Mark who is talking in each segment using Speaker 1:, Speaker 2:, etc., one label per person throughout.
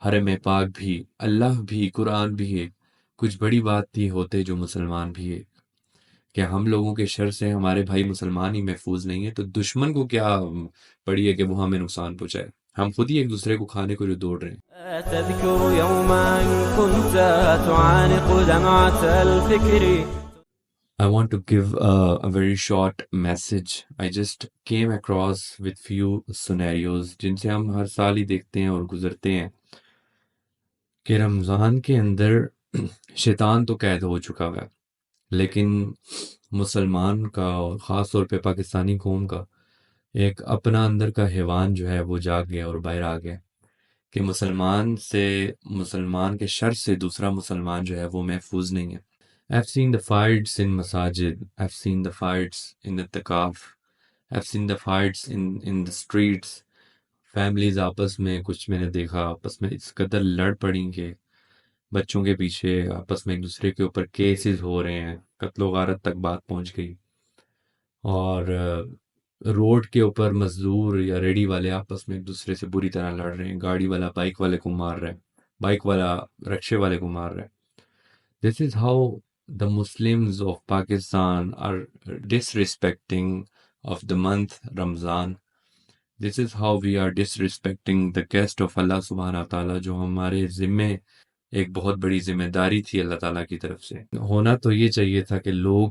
Speaker 1: حرم پاک بھی، اللہ بھی، قرآن بھی ایک، کچھ بڑی بات تھی ہوتے جو مسلمان بھی ایک۔ کہ ہم لوگوں کے شر سے ہمارے بھائی مسلمان ہی محفوظ نہیں ہے تو دشمن کو کیا پڑی ہے کہ وہ ہمیں نقصان پہنچائے؟ ہم خود ہی ایک دوسرے کو کھانے کو جو دوڑ رہے ہیں۔
Speaker 2: تذكر يوما كنت تعانق دمعة الفكر.
Speaker 1: I want to give a very short message. I just came across with few scenarios جن سے ہم ہر سال ہی دیکھتے ہیں اور گزرتے ہیں کہ رمضان کے اندر شیطان تو قید ہو چکا ہوا ہے، لیکن مسلمان کا اور خاص طور پہ پاکستانی قوم کا ایک اپنا اندر کا حیوان جو ہے وہ جاگ گیا اور باہر آ گیا کہ مسلمان کے شر سے دوسرا مسلمان جو ہے وہ محفوظ نہیں ہے۔ I've seen the fights in masajid, I've seen the fights in the taqaf, I've seen the fights in the streets. Families آپس میں کچھ میں نے دیکھا آپس میں اس قدر لڑ پڑیں کہ بچوں کے پیچھے آپس میں ایک دوسرے کے اوپر کیسز ہو رہے ہیں، قتل و غارت تک بات پہنچ گئی، اور روڈ کے اوپر مزدور یا ریڈی والے آپس میں ایک دوسرے سے بری طرح لڑ رہے ہیں، گاڑی والا بائک والے کو مار رہا ہے، بائک والا رکشے والے کو مار رہا ہے۔ This is how the Muslims of Pakistan are disrespecting of the month Ramzan. This is how we are disrespecting the guest of Allah subhanahu wa ta'ala جو ہمارے ذمے ایک بہت بڑی ذمہ داری تھی اللہ تعالیٰ کی طرف سے۔ ہونا تو یہ چاہیے تھا کہ لوگ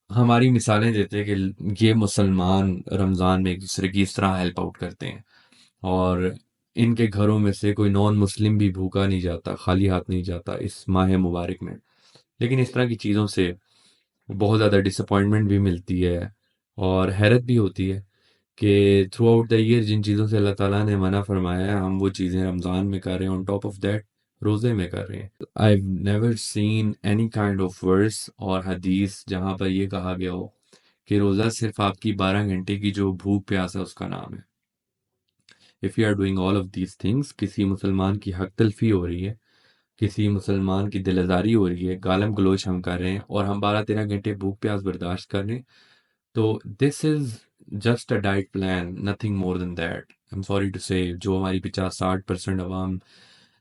Speaker 1: ہماری مثالیں دیتے کہ یہ مسلمان رمضان میں ایک دوسرے کی اس طرح ہیلپ آؤٹ کرتے ہیں، اور ان کے گھروں میں سے کوئی نان مسلم بھی بھوکا نہیں جاتا، خالی ہاتھ نہیں جاتا اس ماہ مبارک میں۔ لیکن اس طرح کی چیزوں سے بہت زیادہ ڈس اپوائنٹمنٹ بھی ملتی ہے اور حیرت بھی ہوتی ہے کہ تھرو آؤٹ دا ایئر جن چیزوں سے اللہ تعالیٰ نے منع فرمایا ہے ہم وہ چیزیں رمضان میں کر رہے ہیں، آن ٹاپ آف دیٹ روزے میں کر رہے ہیں۔ I've never seen any kind of verse اور حدیث جہاں پر یہ کہا گیا ہو کہ روزہ صرف آپ کی 12 گھنٹے کی جو بھوک پیاس ہے اس کا نام ہے۔ If you are doing all of these things، کسی مسلمان کی حق تلفی ہو رہی ہے، کسی مسلمان کی دل آزاری ہو رہی ہے، گالم گلوچ ہم کر رہے ہیں اور ہم 12-13 گھنٹے بھوک پیاس برداشت کر رہے ہیں، تو this is just a diet plan, nothing more than that. I'm sorry to say جو ہماری 50-60% عوام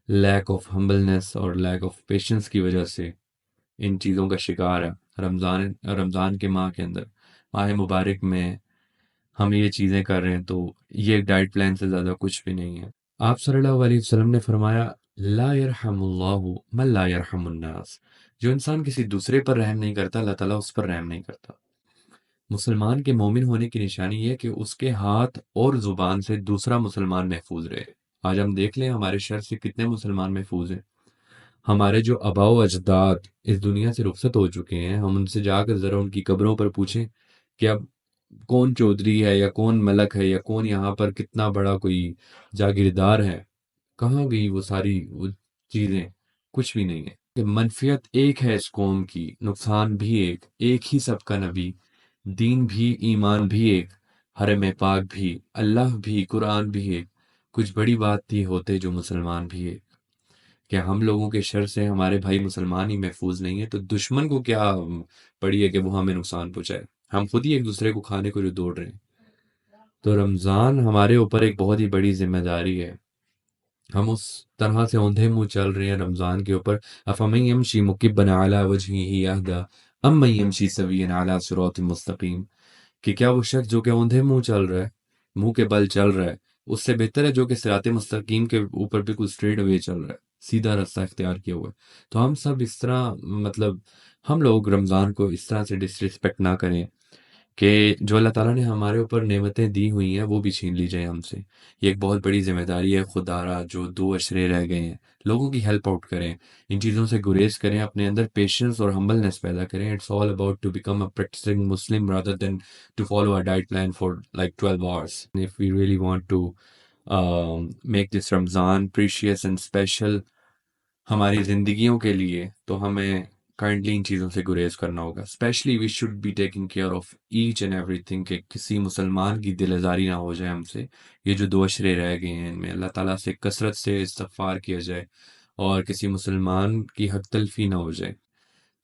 Speaker 1: لیک آف ہمبلنس اور لیک آف پیشنس کی وجہ سے ان چیزوں کا شکار ہے۔ رمضان کے ماہ کے اندر، ماہ مبارک میں ہم یہ چیزیں کر رہے ہیں تو یہ ایک ڈائٹ پلان سے زیادہ کچھ بھی نہیں ہے۔ آپ صلی اللہ علیہ وسلم نے فرمایا لا یرحم اللہ من لا یرحم الناس، جو انسان کسی دوسرے پر رحم نہیں کرتا اللہ تعالیٰ اس پر رحم نہیں کرتا۔ مسلمان کے مومن ہونے کی نشانی یہ ہے کہ اس کے ہاتھ اور زبان سے دوسرا مسلمان محفوظ رہے۔ آج ہم دیکھ لیں ہمارے شر سے کتنے مسلمان محفوظ ہیں۔ ہمارے جو آباء و اجداد اس دنیا سے رخصت ہو چکے ہیں، ہم ان سے جا کر ذرا ان کی قبروں پر پوچھیں کہ اب کون چودھری ہے یا کون ملک ہے یا کون یہاں پر کتنا بڑا کوئی جاگیردار ہے، کہاں گئی وہ ساری وہ چیزیں؟ کچھ بھی نہیں ہے۔ کہ منفیت ایک ہے اس قوم کی، نقصان بھی ایک ہی سب کا نبی، دین بھی ایمان بھی ایک، حرم پاک بھی، اللہ بھی، قرآن بھی ایک، کچھ بڑی بات تھی ہوتے جو مسلمان بھی ایک۔ کہ ہم لوگوں کے شر سے ہمارے بھائی مسلمان ہی محفوظ نہیں ہے تو دشمن کو کیا پڑی ہے کہ وہ ہمیں نقصان پہنچائے؟ ہم خود ہی ایک دوسرے کو کھانے کو جو دوڑ رہے ہیں۔ تو رمضان ہمارے اوپر ایک بہت ہی بڑی ذمہ داری ہے، ہم اس طرح سے اوندھے منہ چل رہے ہیں رمضان کے اوپر۔ افمن یمشی مکبا علی وجہہ اہدی ام من یمشی سویا علی صراط مستقیم، کہ کیا وہ شخص جو کہ اوندھے منہ چل رہا ہے، منہ کے بل چل رہا ہے، اس سے بہتر ہے جو کہ صراط مستقیم کے اوپر بالکل اسٹریٹ وے چل رہا ہے، سیدھا راستہ اختیار کیا ہوا ہے۔ تو ہم سب اس طرح ہم لوگ رمضان کو اس طرح سے ڈسرسپیکٹ نہ کریں کہ جو اللہ تعالیٰ نے ہمارے اوپر نعمتیں دی ہوئی ہیں وہ بھی چھین لی جائیں ہم سے۔ یہ ایک بہت بڑی ذمہ داری ہے خدا را، جو 2 اشرے رہ گئے ہیں لوگوں کی ہیلپ آؤٹ کریں، ان چیزوں سے گریز کریں، اپنے اندر پیشنس اور ہمبلنس پیدا کریں۔ It's all about to become a practising Muslim rather than to follow a diet plan for like 12 hours. If we really want to make this Ramzan precious and special ہماری زندگیوں کے لیے تو ہمیں kindly ان چیزوں سے گریز کرنا ہوگا۔ Especially we should be taking care of each and ایوری تھنگ کہ کسی مسلمان کی دل آزاری نہ ہو جائے ہم سے۔ یہ جو 2 اشرے رہ گئے ہیں ان میں اللہ تعالیٰ سے کثرت سے استغفار کیا جائے اور کسی مسلمان کی حق تلفی نہ ہو جائے۔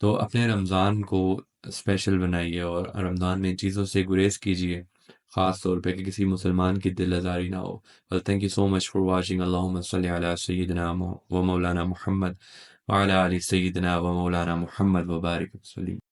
Speaker 1: تو اپنے رمضان کو اسپیشل بنائیے اور رمضان میں ان چیزوں سے گریز کیجیے خاص طور پہ کہ کسی مسلمان کی دل آزاری نہ ہو. Well, thank you so much for watching. اللہم صلی علی سیدنا و مولانا محمد وعلی آل سیدنا و مولانا محمد وبارک وسلم.